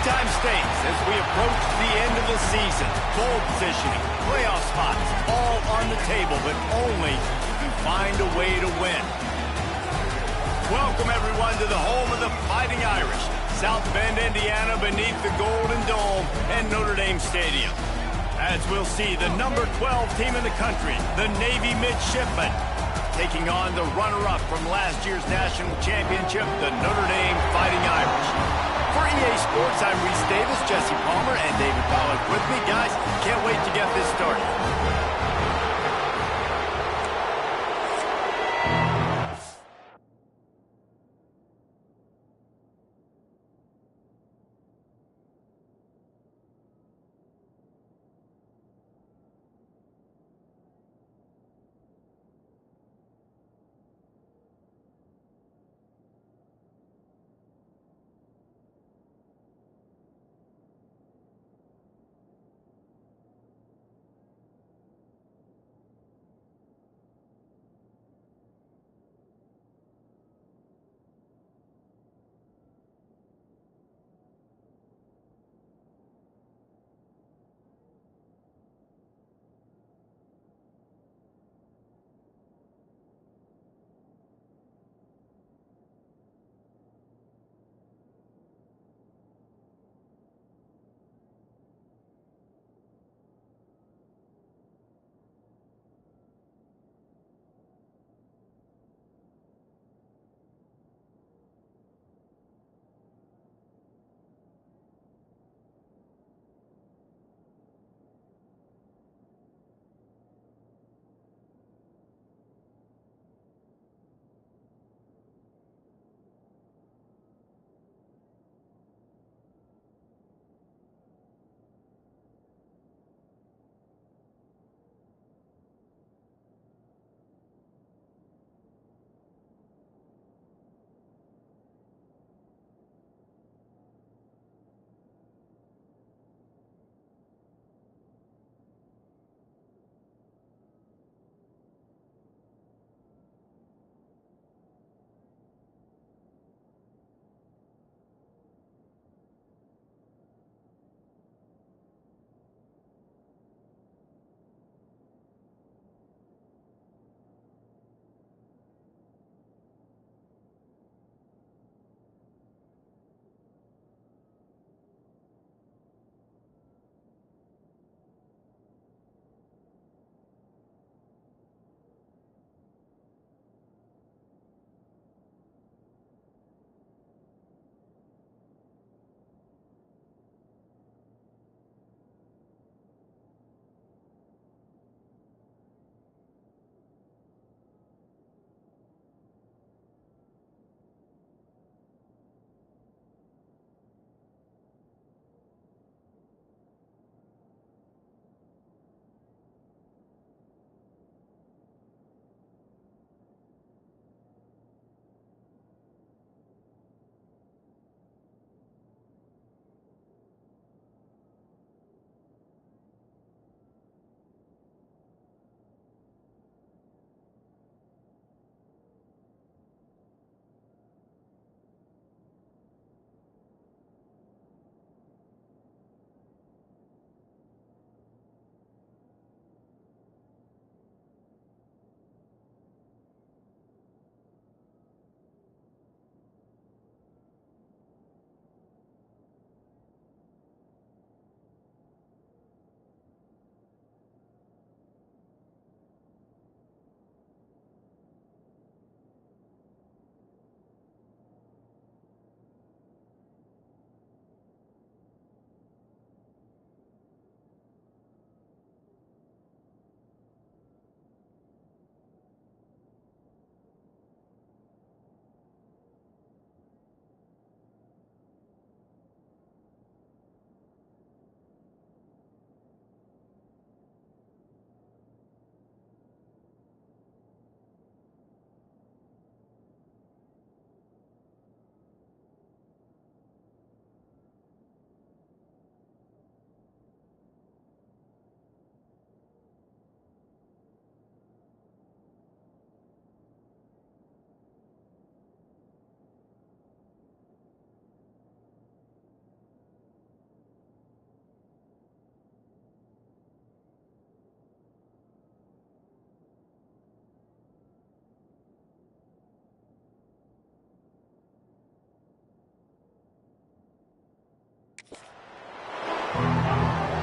time stakes as we approach the end of the season. Goal positioning, playoff spots, all on the table, but only if you find a way to win. Welcome, everyone, to the home of the Fighting Irish, South Bend, Indiana, beneath the Golden Dome and Notre Dame Stadium. As we'll see, the number 12 team in the country, the Navy Midshipmen, taking on the runner-up from last year's national championship, the Notre Dame Fighting Irish. For EA Sports, I'm Reese Davis, Jesse Palmer, and David Pollack with me. Guys, can't wait to get this started.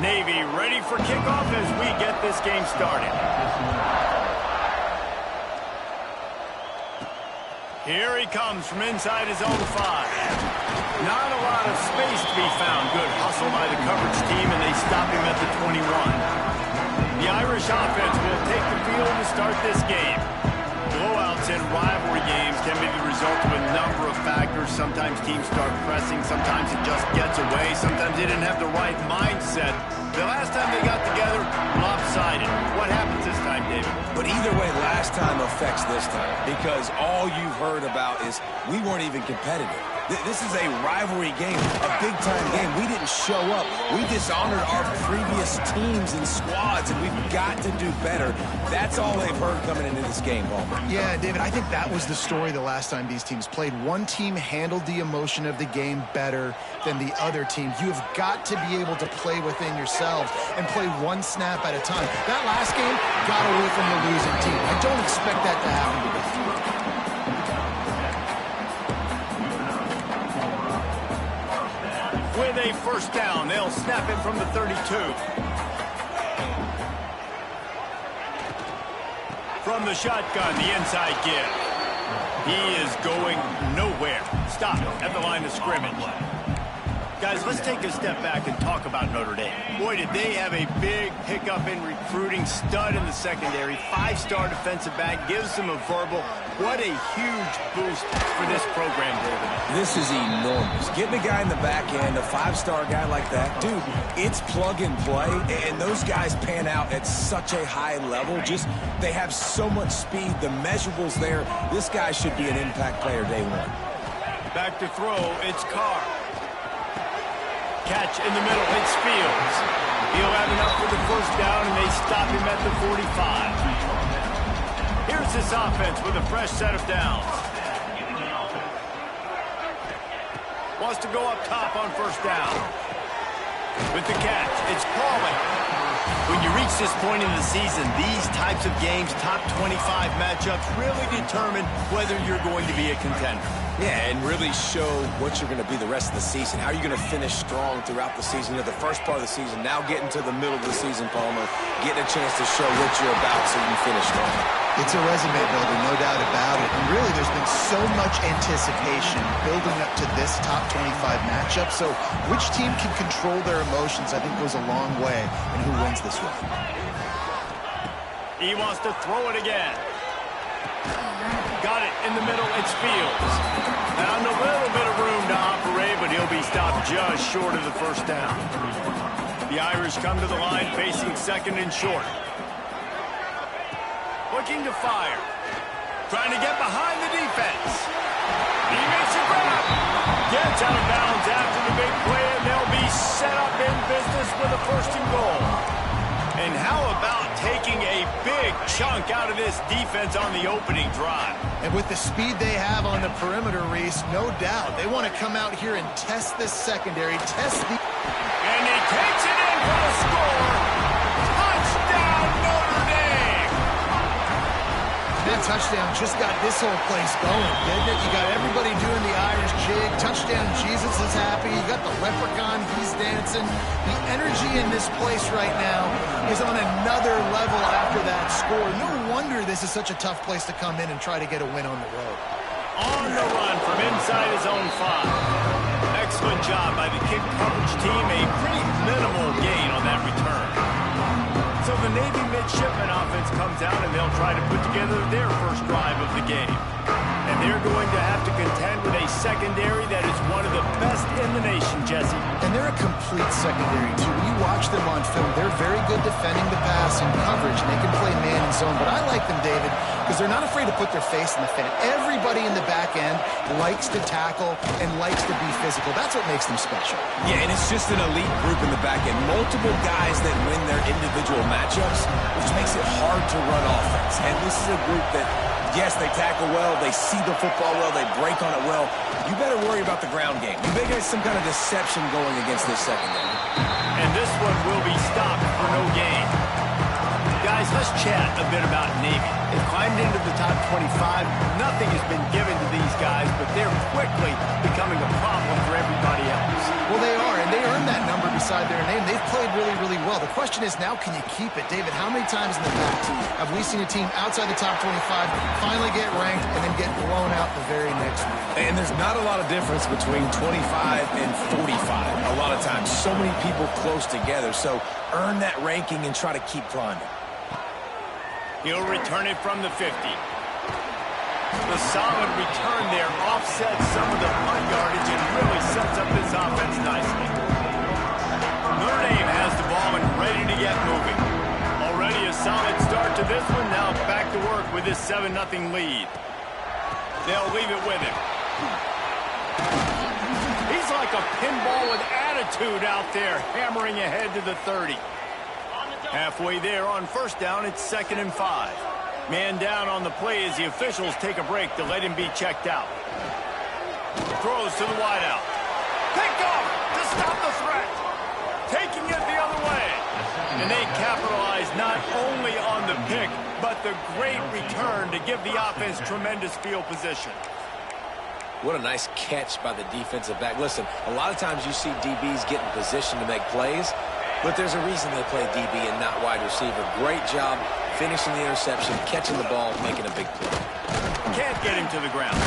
Navy ready for kickoff as we get this game started. Here he comes from inside his own 5. Not a lot of space to be found. Good hustle by the coverage team, and they stop him at the 21. The Irish offense will take the field to start this game. Blowouts in rivalry games can be the result of a number of factors. Sometimes teams start pressing. Sometimes it just gets away. Sometimes they didn't have the right mindset. The last time they got together, lopsided. What happens this time, David? But either way, last time affects this time, because all you've heard about is we weren't even competitive. This is a rivalry game, a big-time game. We didn't show up. We dishonored our previous teams and squads, and we've got to do better. That's all they've heard coming into this game, Homer. Yeah, David, I think that was the story the last time these teams played. One team handled the emotion of the game better than the other team. You have got to be able to play within yourselves and play one snap at a time. That last game got away from the losing team. I don't expect that to happen today. With a first down, they'll snap him from the 32. From the shotgun, the inside give. He is going nowhere. Stop at the line of scrimmage. Guys, let's take a step back and talk about Notre Dame. Boy, did they have a big pickup in recruiting. Stud in the secondary. 5-star defensive back. Gives them a verbal. What a huge boost for this program, David. This is enormous. Getting a guy in the back end, a 5-star guy like that, dude, it's plug and play, and those guys pan out at such a high level. Just, they have so much speed. The measurables there. This guy should be an impact player day one. Back to throw. It's Carr. Catch in the middle. It's Fields. He'll have enough for the first down, and they stop him at the 45. Here's this offense with a fresh set of downs. Wants to go up top on first down. With the catch, it's Pauling. When you reach this point in the season, these types of games, top 25 matchups, really determine whether you're going to be a contender. Yeah, and really show what you're going to be the rest of the season. How are you going to finish strong throughout the season? You know, the first part of the season, now getting to the middle of the season, Palmer, getting a chance to show what you're about so you can finish strong. It's a resume builder, no doubt about it. And really, there's been so much anticipation building up to this top 25 matchup. So which team can control their emotions, I think, goes a long way in who wins this one. He wants to throw it again. Got it in the middle. It's Fields. Found a little bit of room to operate, but he'll be stopped just short of the first down. The Irish come to the line facing second and short. Looking to fire. Trying to get behind the defense. He makes a grab. Gets out of bounds after the big play, and they'll be set up in business with a first and goal. And how about taking a big chunk out of this defense on the opening drive? And with the speed they have on the perimeter, Reese, no doubt, they want to come out here and test this secondary, test the... And he takes it in for the score. Touchdown, Notre Dame! That touchdown just got this whole place going, didn't it? You got everybody doing the Irish jig. Touchdown, Jesus is happy. You got the leprechaun, he's dancing. The energy in this place right now is on another level after that score. No wonder this is such a tough place to come in and try to get a win on the road. On the run from inside his own 5. Excellent job by the kick coverage team. A pretty minimal gain on that return. So the Navy midshipman offense comes out, and they'll try to put together their first drive of the game. And they're going to have to contend with a secondary that is one of the best in the nation, Jesse. And they're a complete secondary, too. When you watch them on film, they're very good defending the pass and coverage, and they can play man and zone. But I like them, David, because they're not afraid to put their face in the fan. Everybody in the back end likes to tackle and likes to be physical. That's what makes them special. Yeah, and it's just an elite group in the back end. Multiple guys that win their individual matchups, which makes it hard to run offense. And this is a group that, yes, they tackle well, they see the football well, they break on it well. You better worry about the ground game. You better get some kind of deception going against this secondary. And this one will be stopped for no gain. Guys, let's chat a bit about Navy. They've climbed into the top 25. Nothing has been given to these guys, but they're quickly becoming a problem for everybody else. Well, they are, and they earned that number inside their name. They've played really, really well. The question is now, can you keep it? David, how many times in the past have we seen a team outside the top 25 finally get ranked and then get blown out the very next week? And there's not a lot of difference between 25 and 45 a lot of times. So many people close together. So earn that ranking and try to keep climbing. He'll return it from the 50. The solid return there offsets some of the punt yardage and really sets up this offense nicely. Notre Dame has the ball and ready to get moving. Already a solid start to this one. Now back to work with this 7-0 lead. They'll leave it with him. He's like a pinball with attitude out there, hammering ahead to the 30. Halfway there on first down, it's 2nd and 5. Man down on the play as the officials take a break to let him be checked out. Throws to the wideout. Picked off to stop the threat. Taking it the other way. And they capitalize not only on the pick, but the great return to give the offense tremendous field position. What a nice catch by the defensive back. Listen, a lot of times you see DBs get in position to make plays, but there's a reason they play DB and not wide receiver. Great job finishing the interception, catching the ball, making a big play. Can't get him to the ground.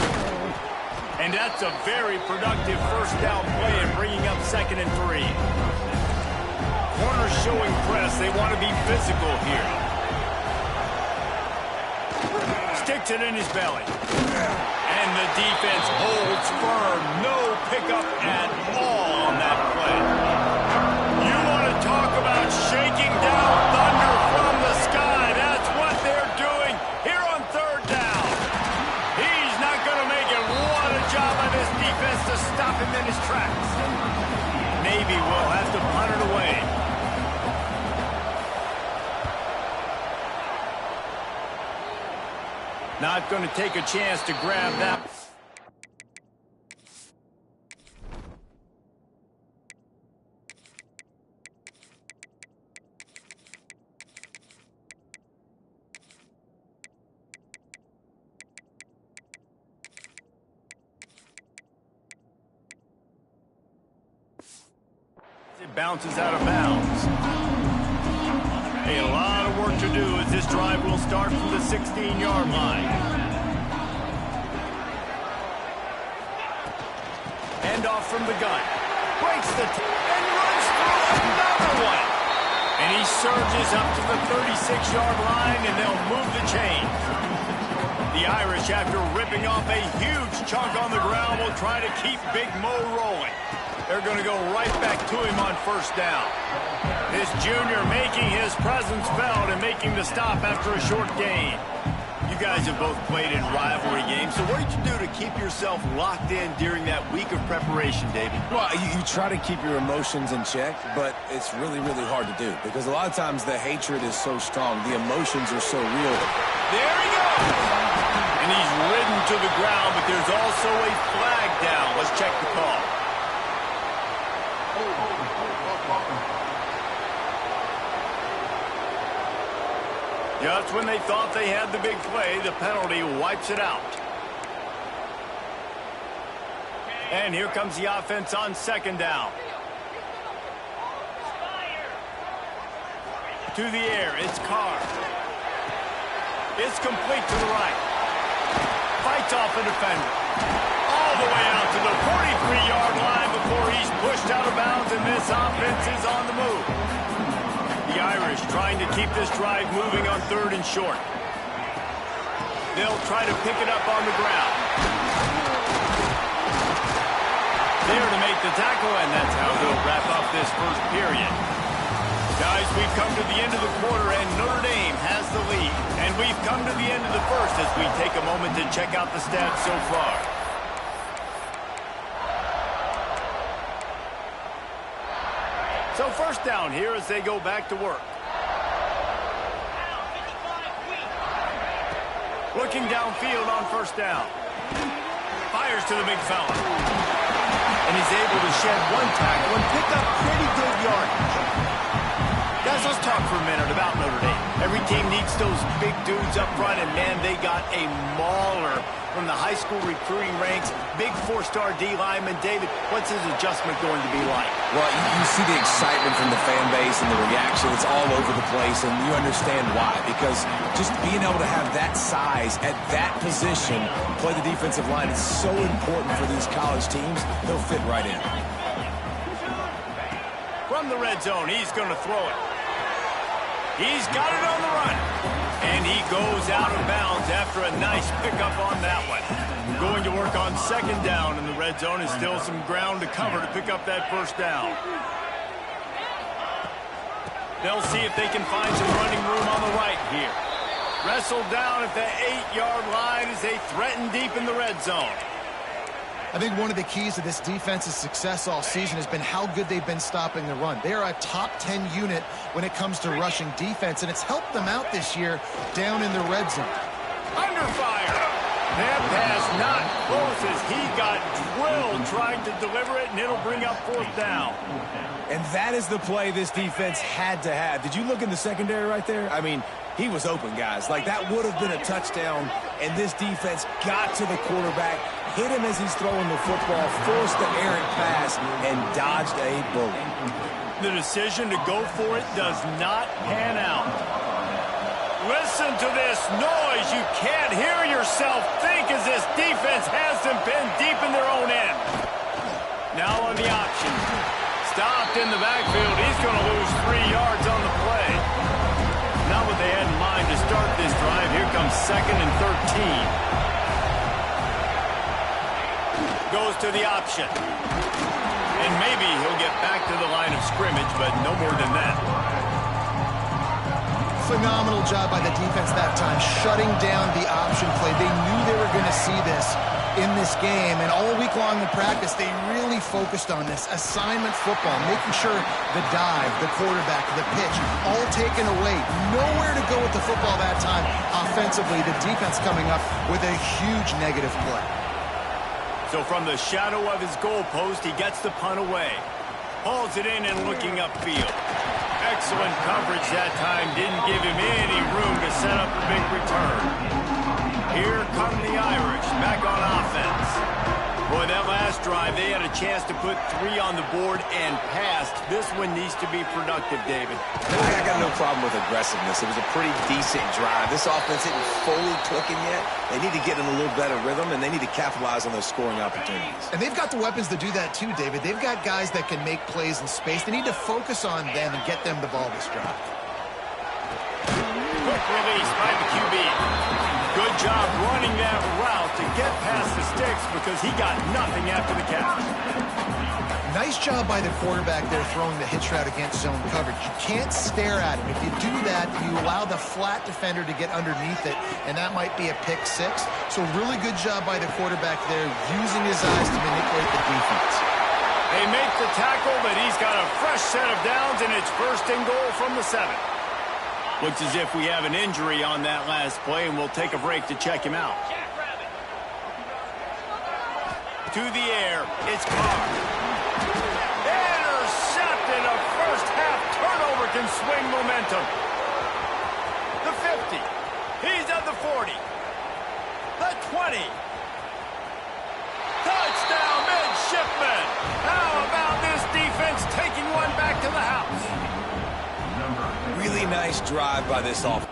And that's a very productive first down play and bringing up 2nd and 3. Corners showing press. They want to be physical here. Sticks it in his belly. And the defense holds firm. No pickup at all on that play. You want to talk about shaking down thunder from the sky. That's what they're doing here on 3rd down. He's not going to make it. What a job by this defense to stop him in his tracks. Navy will have to punt it away. Not going to take a chance to grab that. It bounces out of bounds. A lot of work to do as this drive will start from the 16-yard line. Hand off from the gun. Breaks the and runs through another one. And he surges up to the 36-yard line, and they'll move the chain. The Irish, after ripping off a huge chunk on the ground, will try to keep Big Mo rolling. They're going to go right back to him on first down. This junior making his presence felt and making the stop after a short gain. You guys have both played in rivalry games, so what did you do to keep yourself locked in during that week of preparation, David? Well, you try to keep your emotions in check, but it's really, really hard to do because a lot of times the hatred is so strong. The emotions are so real. There he goes! And he's ridden to the ground, but there's also a flag down. Let's check the call. Just when they thought they had the big play, the penalty wipes it out. And here comes the offense on 2nd down. To the air, it's Carr. It's complete to the right. Fights off a defender. All the way out to the 43-yard line before he's pushed out of bounds, and this offense is on the move. The Irish trying to keep this drive moving on 3rd and short. They'll try to pick it up on the ground. There to make the tackle, and that's how they'll wrap up this first period. Guys, we've come to the end of the quarter, and Notre Dame has the lead. And we've come to the end of the first as we take a moment to check out the stats so far. So first down here as they go back to work. Looking downfield on first down. Fires to the big fella. And he's able to shed one tackle and pick up pretty good yardage. Guys, let's talk for a minute about Notre Dame. Every team needs those big dudes up front, and man, they got a mauler from the high school recruiting ranks, big four-star D lineman. David, what's his adjustment going to be like? Well, you see the excitement from the fan base and the reaction. It's all over the place, and you understand why. Because just being able to have that size at that position, play the defensive line, is so important for these college teams. He'll fit right in. From the red zone, he's going to throw it. He's got it on the run. And he goes out of bounds after a nice pickup on that one. Going to work on second down in the red zone, and still some ground to cover to pick up that first down. They'll see if they can find some running room on the right here. Wrestled down at the 8-yard line as they threaten deep in the red zone. I think one of the keys to this defense's success all season has been how good they've been stopping the run. They are a top 10 unit when it comes to rushing defense, and it's helped them out this year down in the red zone. Under fire. That pass not close as he got drilled trying to deliver it, and it'll bring up fourth down. And that is the play this defense had to have. Did you look in the secondary right there? I mean, he was open, guys. Like, that would have been a touchdown, and this defense got to the quarterback, hit him as he's throwing the football, forced the errant pass, and dodged a bullet. The decision to go for it does not pan out. Listen to this noise. You can't hear yourself think as this defense has them pinned deep in their own end. Now on the option. Stopped in the backfield. He's going to lose 3 yards on the play. Not what they had in mind to start this drive. Here comes 2nd and 13. Goes to the option. And maybe he'll get back to the line of scrimmage, but no more than that. Phenomenal job by the defense that time, shutting down the option play. They knew they were going to see this in this game, and all week long in practice, they really focused on this assignment football, making sure the dive, the quarterback, the pitch, all taken away. Nowhere to go with the football that time. Offensively, the defense coming up with a huge negative play. So from the shadow of his goalpost, he gets the punt away. Hauls it in and looking upfield. Excellent coverage that time. Didn't give him any room to set up a big return. Here come the Irish, back on offense. Boy, that last drive, they had a chance to put 3 on the board and passed. This one needs to be productive, David. I got no problem with aggressiveness. It was a pretty decent drive. This offense isn't fully clicking yet. They need to get in a little better rhythm, and they need to capitalize on those scoring opportunities. And they've got the weapons to do that too, David. They've got guys that can make plays in space. They need to focus on them and get them the ball this drive. Quick release by the QB. Good job running that route to get past the sticks because he got nothing after the catch. Nice job by the quarterback there throwing the hitch route against zone coverage. You can't stare at him. If you do that, you allow the flat defender to get underneath it, and that might be a pick 6. So really good job by the quarterback there, using his eyes to manipulate the defense. They make the tackle, but he's got a fresh set of downs, and it's 1st and goal from the 7. Looks as if we have an injury on that last play, and we'll take a break to check him out. To the air, it's Carr. Intercepted. A first-half turnover can swing momentum. The 50. He's at the 40. The 20. Touchdown, midshipman. How about this defense taking one back to the house? Really nice drive by this offense.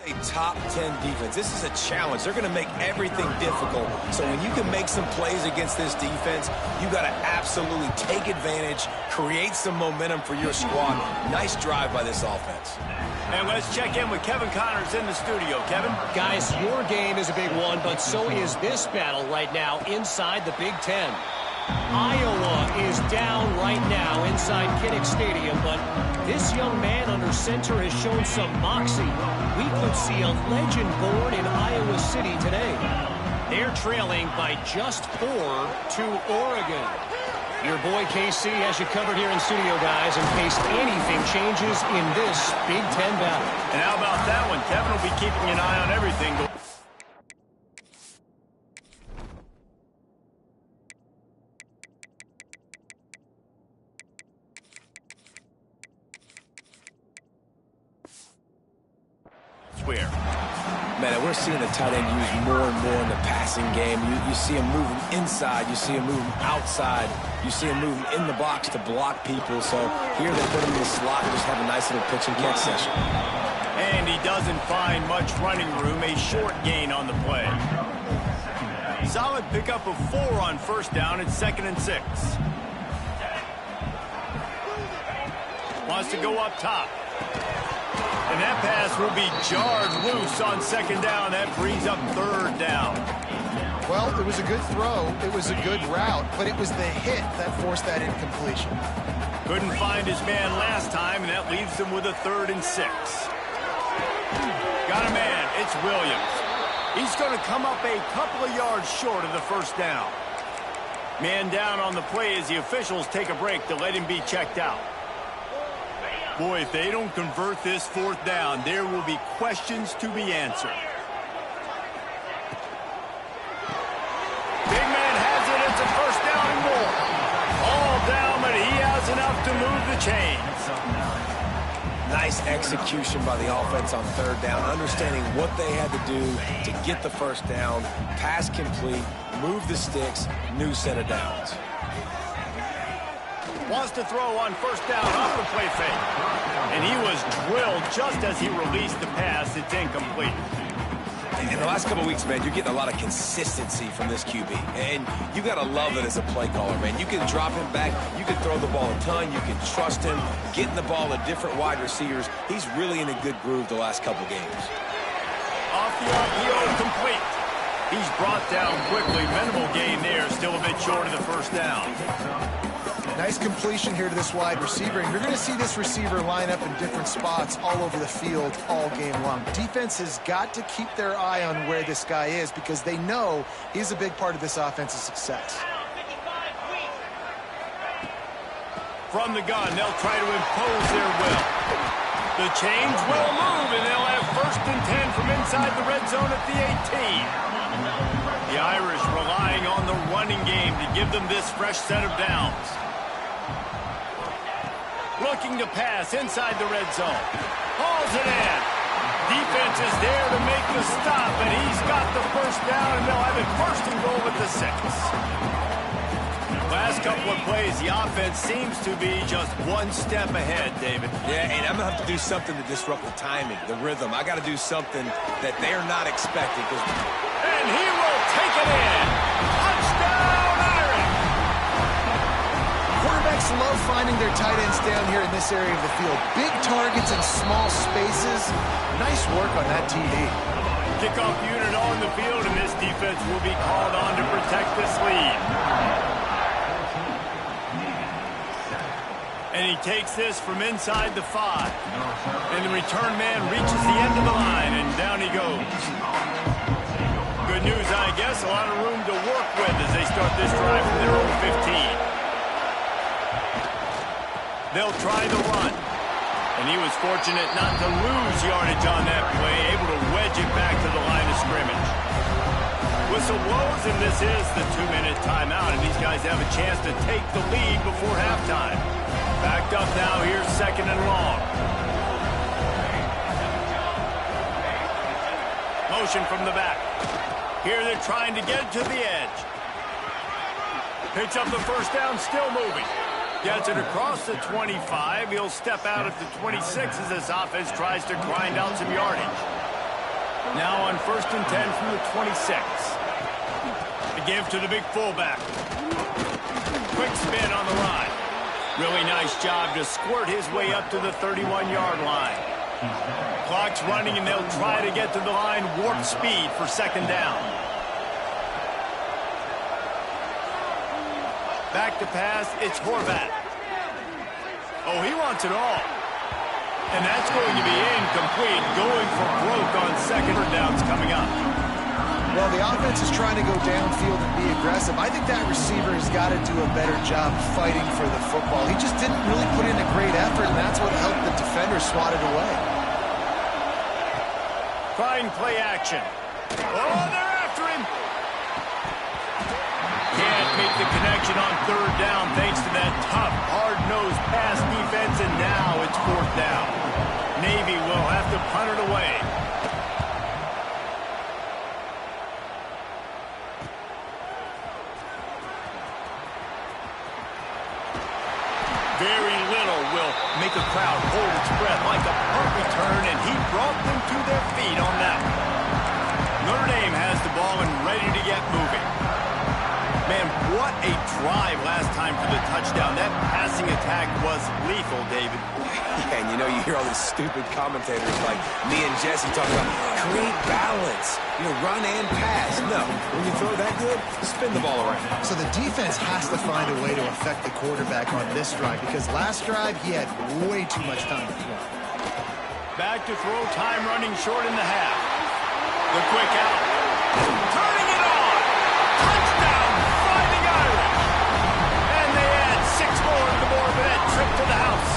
A top 10 defense. This is a challenge. They're going to make everything difficult. So when you can make some plays against this defense, you got to absolutely take advantage, create some momentum for your squad. Nice drive by this offense. And let's check in with Kevin Connors in the studio. Kevin? Guys, your game is a big one, but so is this battle right now inside the Big Ten. Iowa is down right now inside Kinnick Stadium, but this young man under center has shown some moxie. We could see a legend born in Iowa City today. They're trailing by just 4 to Oregon. Your boy KC has you covered here in studio, guys, in case anything changes in this Big Ten battle. And how about that one? Kevin will be keeping an eye on everything. Where? Man, we're seeing the tight end used more and more in the passing game. You see him moving inside. You see him moving outside. You see him moving in the box to block people. So here they put him in the slot and just have a nice little pitch and catch session. And he doesn't find much running room. A short gain on the play. Solid pickup of 4 on first down. It's 2nd and 6. Wants to go up top. And that pass will be jarred loose on 2nd down. That brings up 3rd down. Well, it was a good throw. It was a good route, but it was the hit that forced that incompletion. Couldn't find his man last time, and that leaves him with a 3rd and 6. Got a man. It's Williams. He's going to come up a couple of yards short of the first down. Man down on the play as the officials take a break to let him be checked out. Boy, if they don't convert this 4th down, there will be questions to be answered. Big man has it. It's a 1st down and more. All down, but he has enough to move the chains. Nice execution by the offense on 3rd down, understanding what they had to do to get the 1st down, pass complete, move the sticks, new set of downs. Wants to throw on 1st down off the play fake. And he was drilled just as he released the pass. It's incomplete. In the last couple of weeks, man, you're getting a lot of consistency from this QB. And you got to love it as a play caller, man. You can drop him back. You can throw the ball a ton. You can trust him, getting the ball to different wide receivers. He's really in a good groove the last couple games. Off the RPO, complete. He's brought down quickly. Minimal gain there. Still a bit short of the 1st down. Nice completion here to this wide receiver, and you're going to see this receiver line up in different spots all over the field all game long. Defense has got to keep their eye on where this guy is because they know he's a big part of this offense's success. From the gun, they'll try to impose their will. The change will move, and they'll have 1st and 10 from inside the red zone at the 18. The Irish relying on the running game to give them this fresh set of downs. Looking to pass inside the red zone. Hauls it in. Defense is there to make the stop, and he's got the 1st down, and they'll have it 1st and goal at the 6. Last couple of plays, the offense seems to be just one step ahead, David. Yeah, and I'm going to have to do something to disrupt the timing, the rhythm. I got to do something that they're not expecting. And he will take it in. Touchdown, Irish! Quarterbacks love finding their tight ends down here in this area of the field. Big targets in small spaces. Nice work on that TD. Kickoff unit on the field, and this defense will be called on to protect this lead. And he takes this from inside the 5. And the return man reaches the end of the line, and down he goes. Good news, I guess. A lot of room to work with as they start this drive from their own 15. They'll try the run. And he was fortunate not to lose yardage on that play, able to wedge it back to the line of scrimmage. Whistle blows, and this is the 2-minute timeout, and these guys have a chance to take the lead before halftime. Backed up now, here's 2nd and long. Motion from the back. Here they're trying to get to the edge. Picks up the 1st down, still moving. Gets it across the 25. He'll step out at the 26 as this offense tries to grind out some yardage. Now on 1st and 10 from the 26. The give to the big fullback. Quick spin on the run. Really nice job to squirt his way up to the 31-yard line. Clock's running, and they'll try to get to the line warp speed for 2nd down. Back to pass, it's Horvat. Oh, he wants it all. And that's going to be incomplete. Going for broke on 2nd downs coming up. Well, the offense is trying to go downfield and be aggressive. I think that receiver has got to do a better job fighting for the football. He just didn't really put in a great effort, and that's what helped the defender swat it away. Fine play action. Oh, they're after him. Can't make the connection on third down thanks to that tough, hard-nosed pass defense, and now it's fourth down. Navy will have to punt it away. Very little will make a crowd hold its breath like a punt return, and he brought them to their feet on that one. Notre Dame has the ball and ready to get moving. Man, what a drive last time for the touchdown. That passing attack was lethal, David. Yeah, and you know, you hear all these stupid commentators like me and Jesse talking about create balance, run and pass. No, when you throw that good, spin the ball around. So the defense has to find a way to affect the quarterback on this drive because last drive he had way too much time to throw. Back to throw, time running short in the half. The quick out. Turning it on. Touchdown, Fighting Irish. And they add 6 more to the board with that trip to the house.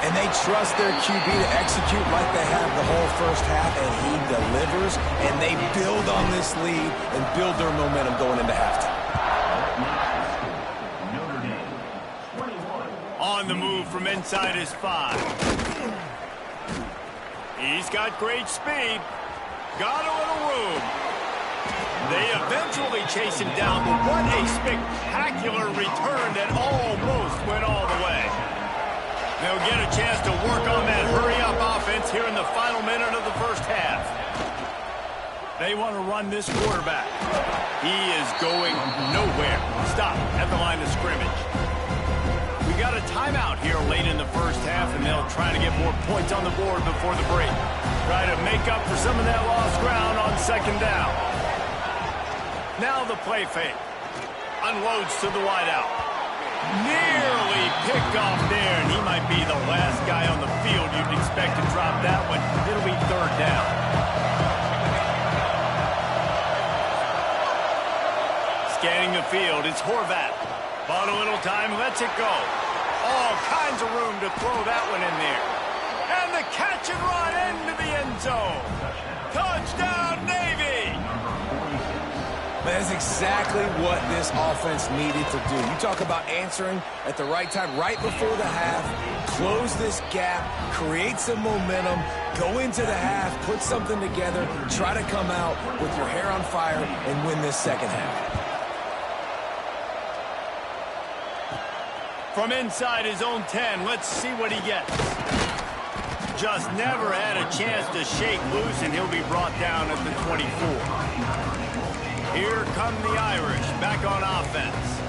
And they trust their QB to execute like they have the whole first half, and he delivers, and they build on this lead and build their momentum going into halftime. On the move from inside his 5. He's got great speed. Got a little room. They eventually chase him down, but what a spectacular return that almost went all the way. They'll get a chance to work on that hurry-up offense here in the final minute of the first half. They want to run this quarterback. He is going nowhere. Stop at the line of scrimmage. We got a timeout here late in the first half, and they'll try to get more points on the board before the break. Try to make up for some of that lost ground on second down. Now the play fake. Unloads to the wideout. Nearly picked off there, and he might be the last guy on the field you'd expect to drop that one. It'll be third down. Scanning the field, it's Horvat. Bought a little time, lets it go. All kinds of room to throw that one in there. And the catch and run into the end zone. Touchdown, Navy! That's exactly what this offense needed to do. You talk about answering at the right time, right before the half, close this gap, create some momentum, go into the half, put something together, try to come out with your hair on fire and win this second half. From inside his own 10, let's see what he gets. Just never had a chance to shake loose, and he'll be brought down at the 24. Here come the Irish, back on offense.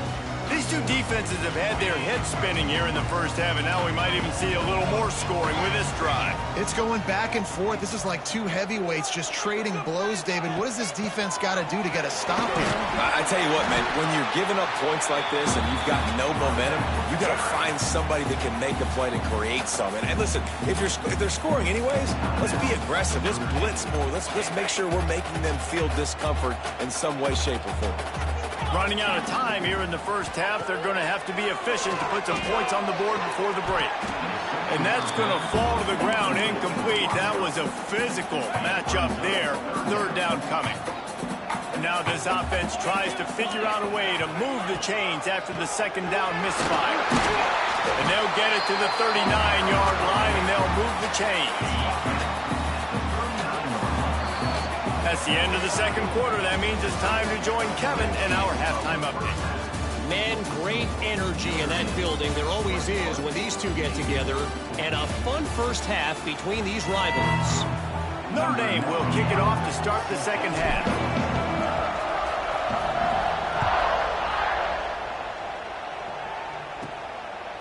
These two defenses have had their heads spinning here in the first half, and now we might even see a little more scoring with this drive. It's going back and forth. This is like two heavyweights just trading blows, David. What does this defense got to do to get a stop here? I tell you what, man, when you're giving up points like this and you've got no momentum, you got to find somebody that can make a play to create some. And listen, if they're scoring anyways, let's be aggressive. Let's blitz more. Let's make sure we're making them feel discomfort in some way, shape, or form. Running out of time here in the first half, they're going to have to be efficient to put some points on the board before the break. And that's going to fall to the ground incomplete. That was a physical matchup there. Third down coming. And now this offense tries to figure out a way to move the chains after the second down misfire. And they'll get it to the 39-yard line, and they'll move the chains. That's the end of the second quarter. That means it's time to join Kevin in our halftime update. Man, great energy in that building. There always is when these two get together. And a fun first half between these rivals. Notre Dame will kick it off to start the second half.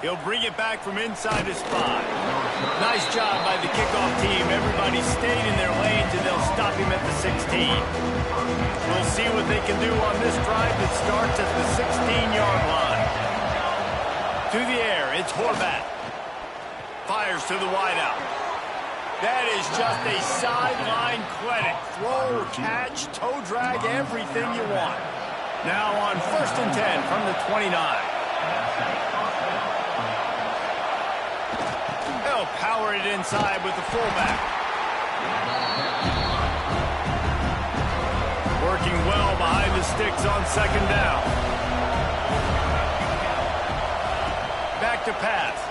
He'll bring it back from inside his 5. Nice job by the kickoff team. Everybody stayed in their lanes, and they'll stop him at the 16. We'll see what they can do on this drive that starts at the 16-yard line. To the air, it's Horvat. Fires to the wideout. That is just a sideline clinic. Throw, catch, toe drag, everything you want. Now on 1st and 10 from the 29. They'll power it inside with the fullback. Working well behind the sticks on 2nd down. Back to pass.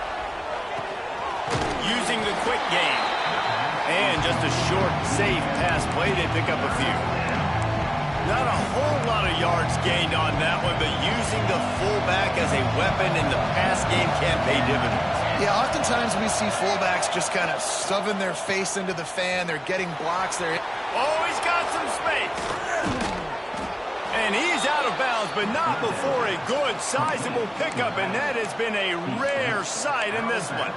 Using the quick game. And just a short, safe pass play. They pick up a few. Not a whole lot of yards gained on that one, but using the fullback as a weapon in the pass game can pay dividends. Yeah, oftentimes we see fullbacks just kind of shoving their face into the fan. They're getting blocks. Oh, he's got some space. And he's out of bounds, but not before a good, sizable pickup, and that has been a rare sight in this one.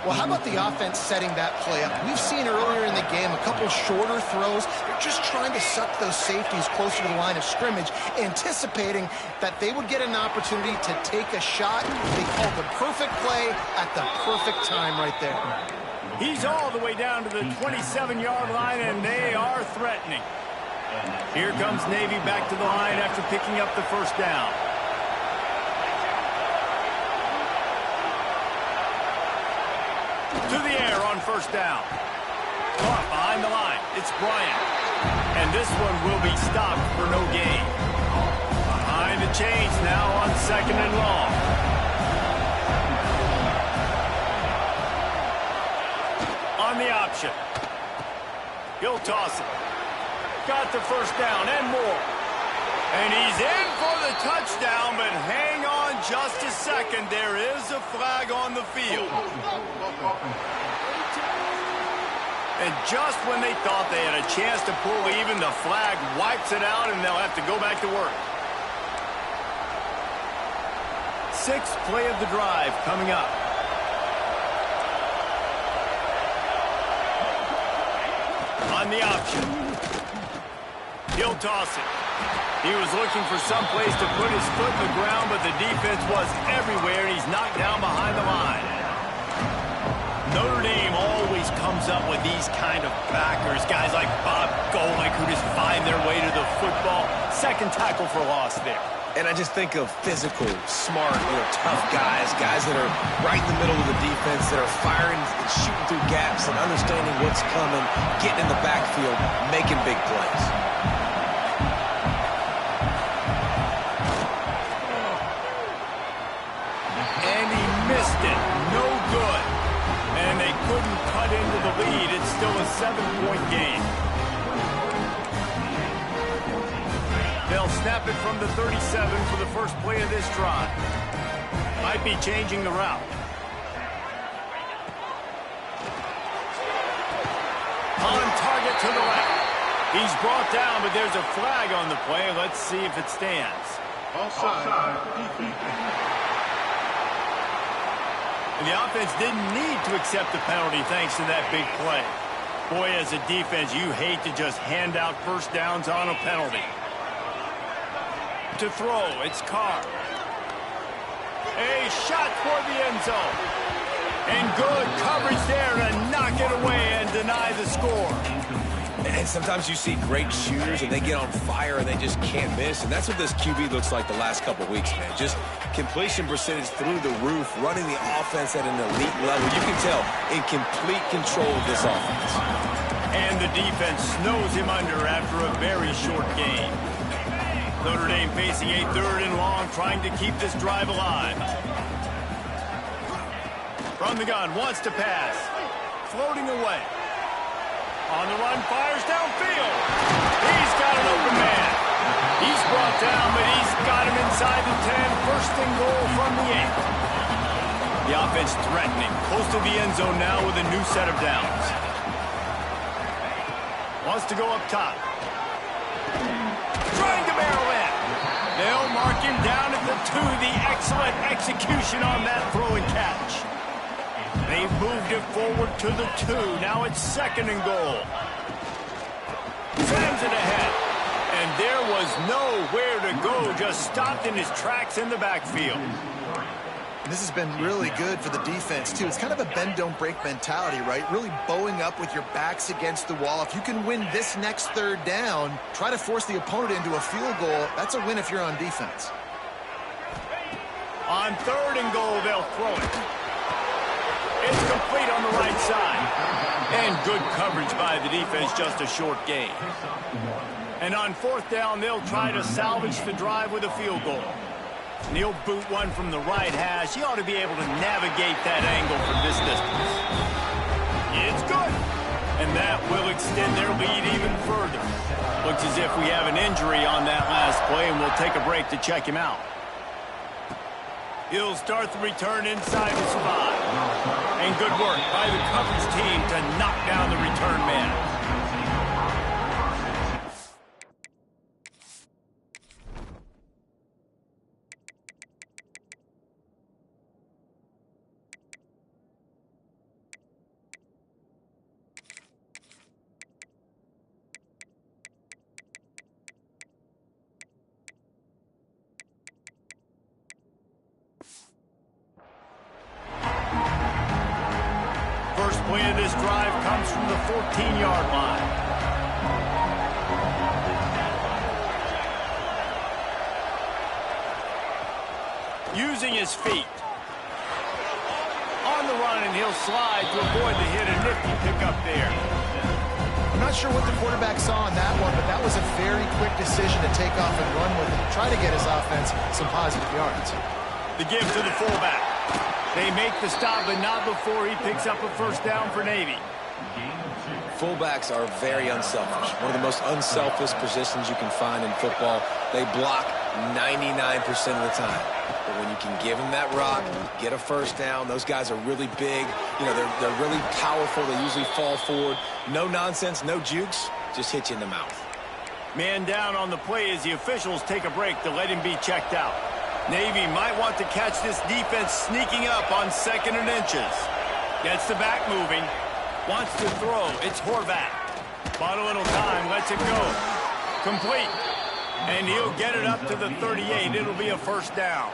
Well, how about the offense setting that play up? We've seen earlier in the game a couple shorter throws. They're just trying to suck those safeties closer to the line of scrimmage, anticipating that they would get an opportunity to take a shot. They called the perfect play at the perfect time right there. He's all the way down to the 27-yard line, and they are threatening. Here comes Navy back to the line after picking up the 1st down. To the air on 1st down. Caught behind the line. It's Bryant. And this one will be stopped for no gain. Behind the chains now on 2nd and long. On the option. He'll toss it. Got the 1st down and more. And he's in for the touchdown, but hang on just a second. There is a flag on the field. And just when they thought they had a chance to pull even, the flag wipes it out, and they'll have to go back to work. 6th play of the drive coming up. On the option. He'll toss it. He was looking for some place to put his foot in the ground, but the defense was everywhere, and he's knocked down behind the line. Notre Dame always comes up with these kind of backers, guys like Bob Golick, who just find their way to the football. 2nd tackle for loss there. And I just think of physical, smart, tough guys that are right in the middle of the defense, that are firing and shooting through gaps and understanding what's coming, getting in the backfield, making big plays. Couldn't cut into the lead. It's still a 7-point game. They'll snap it from the 37 for the first play of this drive. Might be changing the route. On target to the left. He's brought down, but there's a flag on the play. Let's see if it stands. Offside. And the offense didn't need to accept the penalty thanks to that big play. Boy, as a defense, you hate to just hand out 1st downs on a penalty. To throw, it's Carr. A shot toward the end zone. And good coverage there to knock it away and deny the score. And sometimes you see great shooters and they get on fire and they just can't miss. And that's what this QB looks like the last couple weeks, man. Just completion percentage through the roof, running the offense at an elite level. You can tell in complete control of this offense. And the defense snows him under after a very short game. Notre Dame facing a 3rd and long, trying to keep this drive alive. From the gun, wants to pass. Floating away. On the run, fires downfield. He's got an open man. He's brought down, but he's got him inside the 10. 1st and goal from the 8. The offense threatening. Close to the end zone now with a new set of downs. Wants to go up top. Trying to barrel in. They'll mark him down at the 2. The excellent execution on that throw and catch. They've moved it forward to the 2. Now it's 2nd and goal. Sends it ahead. And there was nowhere to go. Just stopped in his tracks in the backfield. And this has been really good for the defense, too. It's kind of a bend-don't-break mentality, right? Really bowing up with your backs against the wall. If you can win this next third down, try to force the opponent into a field goal. That's a win if you're on defense. On 3rd and goal, they'll throw it. It's complete on the right side. And good coverage by the defense, just a short gain. And on 4th down, they'll try to salvage the drive with a field goal. And he'll boot one from the right hash. He ought to be able to navigate that angle from this distance. It's good. And that will extend their lead even further. Looks as if we have an injury on that last play, and we'll take a break to check him out. He'll start the return inside his 5. And good work by the coverage team to knock down the return man. First play of this drive comes from the 14-yard line. Using his feet. On the run, and he'll slide to avoid the hit. A nifty pickup there. I'm not sure what the quarterback saw on that one, but that was a very quick decision to take off and run with it and try to get his offense some positive yards. The give to the fullback. They make the stop, but not before he picks up a first down for Navy. Fullbacks are very unselfish. One of the most unselfish positions you can find in football. They block 99% of the time. But when you can give them that rock, get a first down, those guys are really big. You know, they're really powerful. They usually fall forward. No nonsense, no jukes, just hit you in the mouth. Man down on the play as the officials take a break to let him be checked out. Navy might want to catch this defense sneaking up on 2nd and inches. Gets the back moving. Wants to throw. It's Horvath. Bought a little time. Lets it go. Complete. And he'll get it up to the 38. It'll be a first down.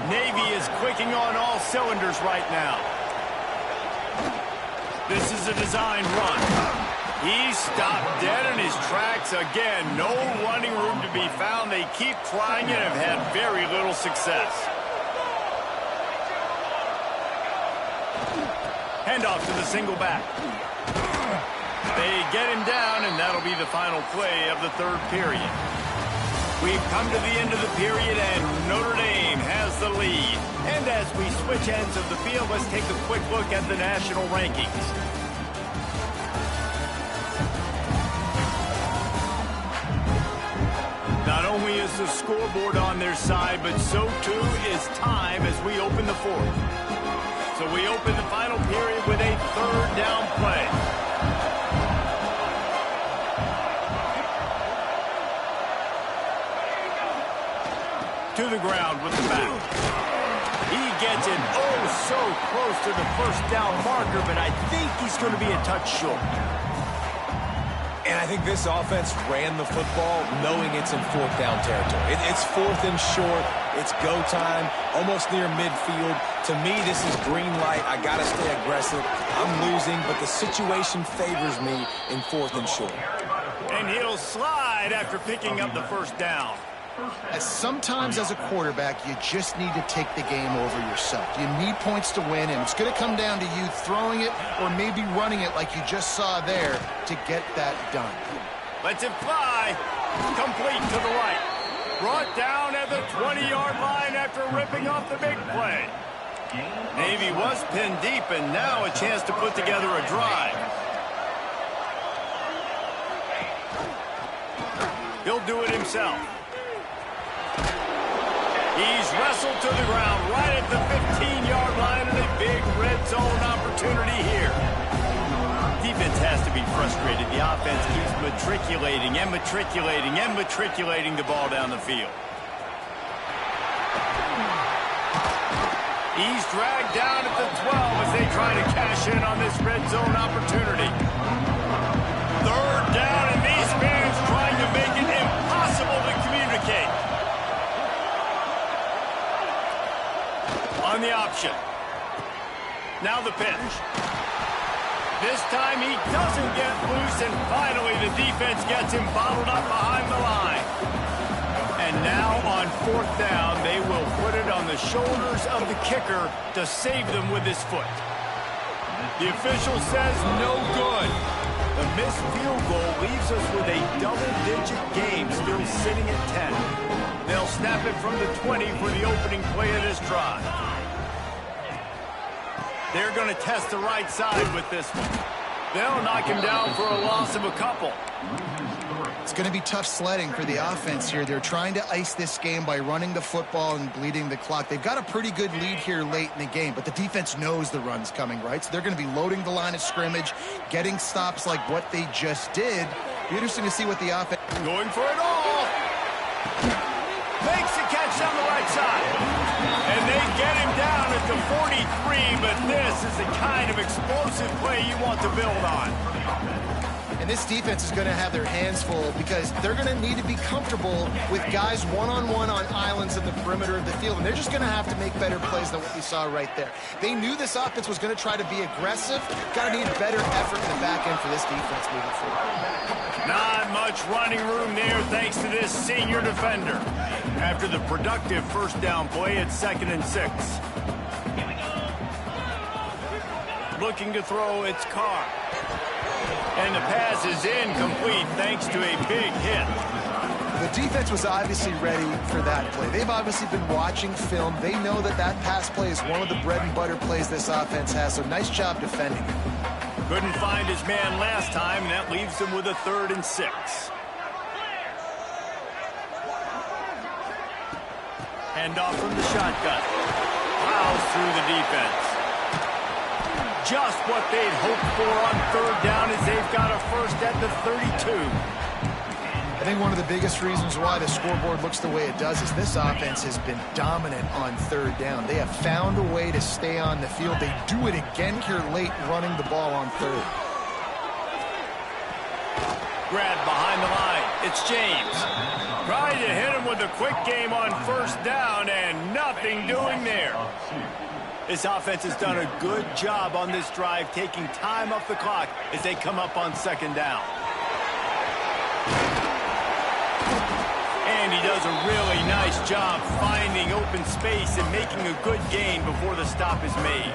Navy is clicking on all cylinders right now. This is a design run. He stopped dead in his tracks again. No running room to be found. They keep trying it and have had very little success. Handoff to the single back. They get him down, and that'll be the final play of the 3rd period. We've come to the end of the period, and Notre Dame has the lead. And as we switch ends of the field, let's take a quick look at the national rankings. Not only is the scoreboard on their side, but so too is time as we open the 4th. So we open the final period with a 3rd down play. To the ground with the back. He gets it so close to the first down marker, but I think he's going to be a touch short. And I think this offense ran the football knowing it's in 4th down territory. It's 4th and short. It's go time, almost near midfield. To me, this is green light. I got to stay aggressive. I'm losing, but the situation favors me in 4th and short. And he'll slide after picking up the first down. Sometimes as a quarterback, you just need to take the game over yourself. You need points to win, and it's going to come down to you throwing it or maybe running it like you just saw there to get that done. Lets it fly. Complete to the right. Brought down at the 20-yard line after ripping off the big play. Navy was pinned deep, and now a chance to put together a drive. He'll do it himself. He's wrestled to the ground right at the 15-yard line, and a big red zone opportunity here. Defense has to be frustrated. The offense keeps matriculating and matriculating and matriculating the ball down the field. He's dragged down at the 12 as they try to cash in on this red zone opportunity. 3rd down, and these fans trying to make it impossible to communicate. On the option. Now the pitch. This time he doesn't get loose, and finally the defense gets him bottled up behind the line. And now on 4th down, they will put it on the shoulders of the kicker to save them with his foot. The official says no good. The missed field goal leaves us with a double-digit game still sitting at 10. They'll snap it from the 20 for the opening play of this drive. They're going to test the right side with this one. They'll knock him down for a loss of a couple. It's going to be tough sledding for the offense here. They're trying to ice this game by running the football and bleeding the clock. They've got a pretty good lead here late in the game, but the defense knows the run's coming, right? So they're going to be loading the line of scrimmage, getting stops like what they just did. Be interesting to see what the offense... Going for it all. Makes the catch on the right side. And they get him down at the 43, but this is the kind of explosive play you want to build on. And this defense is going to have their hands full because they're going to need to be comfortable with guys one-on-one on islands in the perimeter of the field. And they're just going to have to make better plays than what we saw right there. They knew this offense was going to try to be aggressive. Got to need better effort in the back end for this defense moving forward. Not much running room there thanks to this senior defender. After the productive first down play, it's 2nd and 6. Looking to throw, it's Carr. And the pass is incomplete thanks to a big hit. The defense was obviously ready for that play. They've obviously been watching film. They know that that pass play is one of the bread and butter plays this offense has, so nice job defending. Couldn't find his man last time, and that leaves him with a 3rd and 6. Hand off from the shotgun. Plows through the defense. Just what they'd hoped for on 3rd down as they've got a first at the 32. I think one of the biggest reasons why the scoreboard looks the way it does is this offense has been dominant on 3rd down. They have found a way to stay on the field. They do it again here late running the ball on 3rd. Grab behind the line. It's James. Trying to hit him with a quick game on 1st down and nothing doing there. This offense has done a good job on this drive, taking time off the clock as they come up on 2nd down. And he does a really nice job finding open space and making a good gain before the stop is made.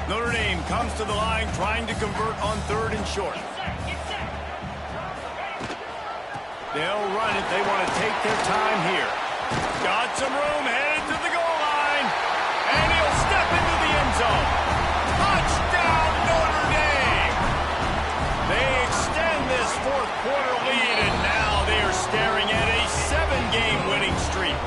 Notre Dame comes to the line trying to convert on 3rd and short. They'll run it. They want to take their time here. Got some room, headed to the goal line. And he'll step into the end zone. Touchdown, Notre Dame! They extend this 4th quarter lead, and now they are staring at a 7-game winning streak.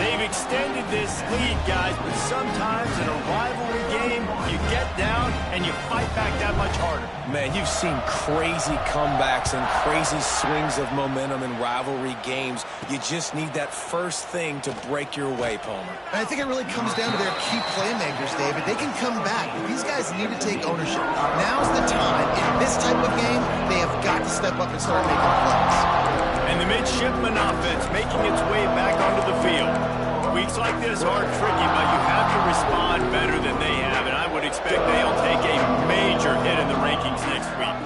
They've extended this lead, guys, but sometimes in a rivalry game, you get down and you fight back that much harder. Man, you've seen crazy comebacks and crazy swings of momentum in rivalry games. You just need that first thing to break your way, Palmer. And I think it really comes down to their key playmakers, David. They can come back, but these guys need to take ownership. Now's the time. In this type of game, they have got to step up and start making plays. And the midshipman offense making its way back onto the field. Weeks like this are tricky, but you have to respond better than they have, and I would expect they'll take a major hit in the rankings next week.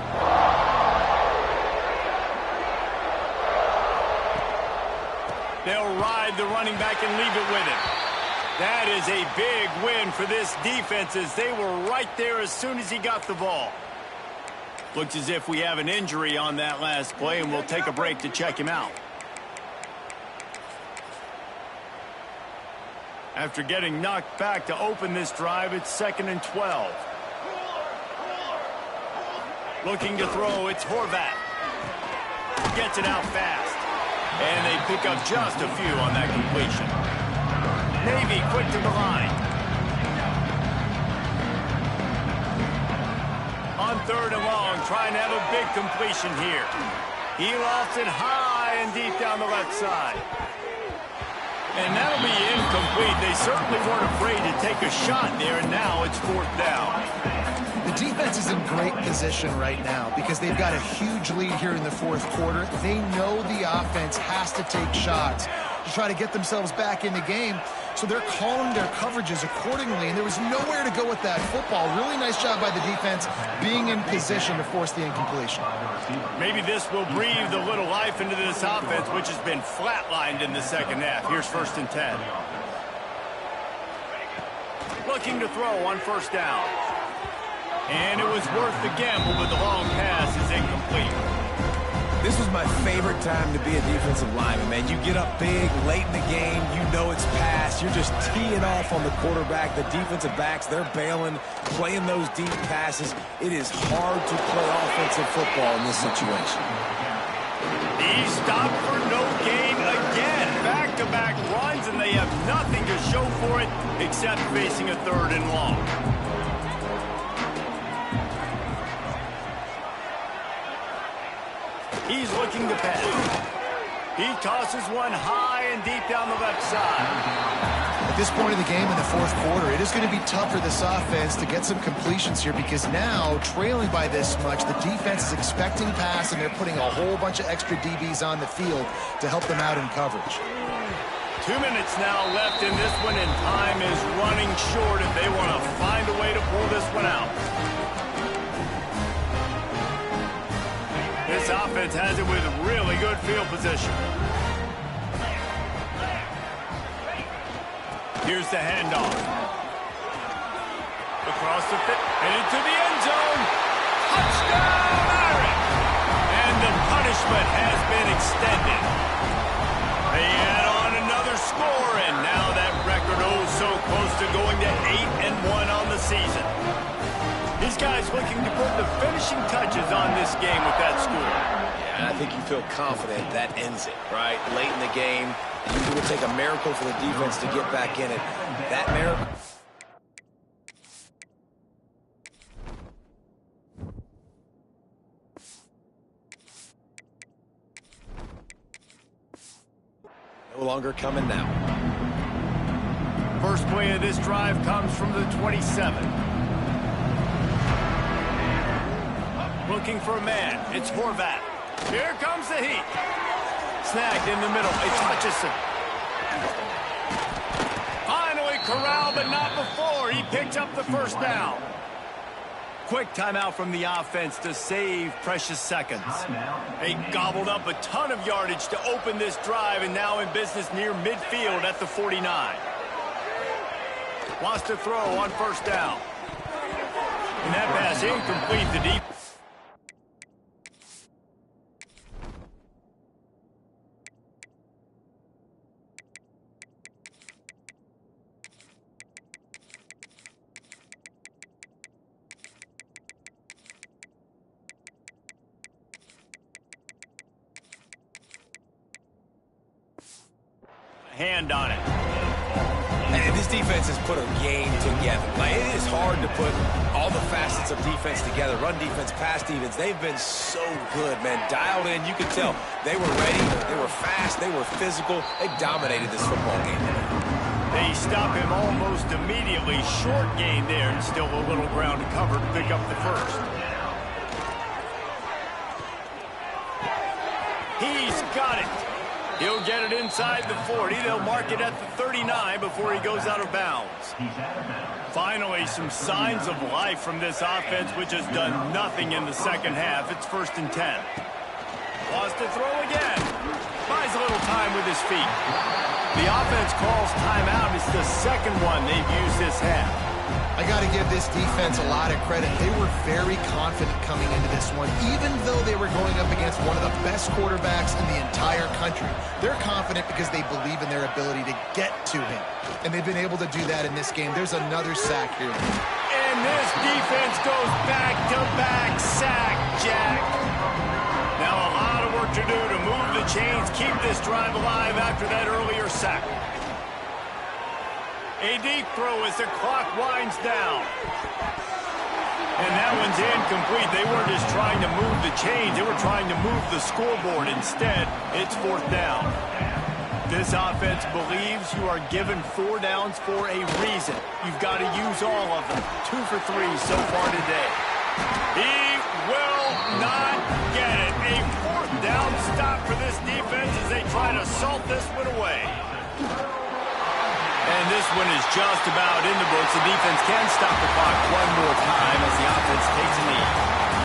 They'll ride the running back and leave it with him. That is a big win for this defense as they were right there as soon as he got the ball. Looks as if we have an injury on that last play, and we'll take a break to check him out. After getting knocked back to open this drive, it's 2nd and 12. Looking to throw, it's Horvath. Gets it out fast. And they pick up just a few on that completion. Navy quick to the line. On 3rd and long, trying to have a big completion here. He lofts it high and deep down the left side. And that'll be incomplete. They certainly weren't afraid to take a shot there, and now it's 4th down. The defense is in great position right now because they've got a huge lead here in the 4th quarter. They know the offense has to take shots. to try to get themselves back in the game. So they're calling their coverages accordingly, and there was nowhere to go with that football. Really nice job by the defense being in position to force the incompletion. Maybe this will breathe a little life into this offense, which has been flatlined in the second half. Here's 1st and 10. Looking to throw on 1st down. And it was worth the gamble, but the long pass is incomplete. This was my favorite time to be a defensive lineman, man. You get up big, late in the game, you know it's past. You're just teeing off on the quarterback. The defensive backs, they're bailing, playing those deep passes. It is hard to play offensive football in this situation. He stopped for no gain again. Back-to-back runs, and they have nothing to show for it except facing a 3rd and long. He's looking to pass. He tosses one high and deep down the left side. At this point of the game in the 4th quarter, it is going to be tough for this offense to get some completions here because now, trailing by this much, the defense is expecting pass, and they're putting a whole bunch of extra DBs on the field to help them out in coverage. 2 minutes now left in this one, and time is running short if they want to find a way to pull this one out. This offense has it with really good field position. Here's the handoff. Across the fit, headed to the end zone. Touchdown, Irish! And the punishment has been extended. They add on another score, and now that record so close to going to 8-1 on the season. These guys looking to put the finishing touches on this game with that score. Yeah, and I think you feel confident that ends it, right? Late in the game, it would take a miracle for the defense to get back in it. That miracle... no longer coming now. First play of this drive comes from the 27. Looking for a man. It's Horvat. Here comes the heat. Snagged in the middle. It's Hutchison. Finally corralled, but not before. He picked up the 1st down. Quick timeout from the offense to save precious seconds. They gobbled up a ton of yardage to open this drive, and now in business near midfield at the 49. Wants to throw on 1st down. And that pass incomplete. The deep. Hand on it. And this defense has put a game together. Like, it is hard to put all the facets of defense together. Run defense, pass defense. They've been so good, man. Dialed in. You could tell they were ready. They were fast. They were physical. They dominated this football game. They stop him almost immediately. Short gain there, and still a little ground to cover to pick up the 1st. He's got it. He'll get it inside the 40. They'll mark it at the 39 before he goes out of bounds. Finally, some signs of life from this offense, which has done nothing in the second half. It's 1st and 10. Wants to throw again. Buys a little time with his feet. The offense calls timeout. It's the second one they've used this half. I got to give this defense a lot of credit. They were very confident coming into this one, even though they were going up against one of the best quarterbacks in the entire country. They're confident because they believe in their ability to get to him, and they've been able to do that in this game. There's another sack here. And this defense goes back-to-back sack, Jack. Now a lot of work to do to move the chains, keep this drive alive after that earlier sack. A deep throw as the clock winds down. And that one's incomplete. They weren't just trying to move the chains. They were trying to move the scoreboard. Instead, it's 4th down. This offense believes you are given 4 downs for a reason. You've got to use all of them. 2 for 3 so far today. He will not get it. A 4th down stop for this defense as they try to salt this one away. And this one is just about in the books. The defense can stop the clock one more time.